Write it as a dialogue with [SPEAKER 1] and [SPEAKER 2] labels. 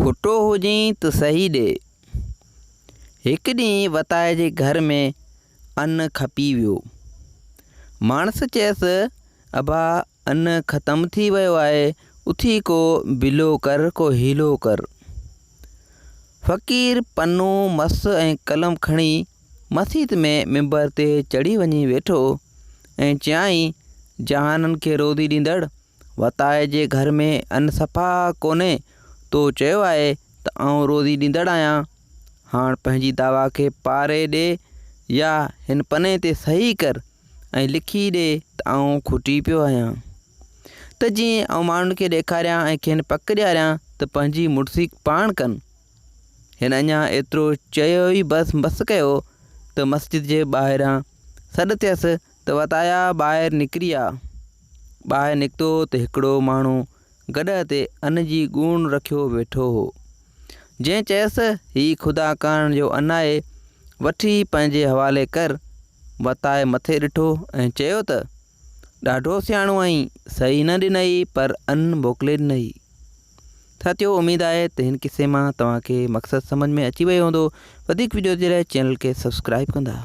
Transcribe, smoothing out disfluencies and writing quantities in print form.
[SPEAKER 1] खोटो हुजई तो सही ॾे। हिकु ॾींहुं वताए जे घर में अन्न खपी वियो। माणस चयसि, अबा अन्न ख़तमु थी वियो आहे, उथी को बिलो कर, को हीलो कर। फ़क़ीर पनो मस ऐं कलम खणी मस्जिद में मिंबर ते चढ़ी वञी वेठो ऐं चयाईं, जहाननि खे रोज़ी ॾींदड़, वताए जे घर में अन्न सफ़ा कोन्हे। तो चयो आहे त आउं रोज़ी ॾींदड़ आहियां। हाणे पंहिंजी दावा खे पारे ॾे या हिन पने ते सही कर ऐं लिखी ॾे त आउं खुटी पियो आहियां, त जीअं आउं माण्हुनि खे ॾेखारियां ऐं खेनि पक ॾियारियां त पंहिंजी मुड़सी पाण कनि। हिन अञा एतिरो चयो ई बस कयो त मस्जिद जे ॿाहिरां सॾु थियसि त वताया ॿाहिरि निकिरी आ। ॿाहिरि निकितो त हिकिड़ो माण्हू गॾ ते अन्न जी ॻूण रखियो वेठो हो। जंहिं चयसि, हीउ ख़ुदा करण जो अन्न आहे, वठी पंहिंजे हवाले कर। वताए मथे ॾिठो ऐं चयो त ॾाढो सियाणो आहीं, सही न ॾिनई पर अन्न मोकिले ॾिनई। साथियो, उमेदु आहे त हिन किसे मां तव्हांखे मक़सदु सम्झ में अची वियो हूंदो। वधीक वीडियो जे लाइ चैनल खे सब्सक्राइब कंदा।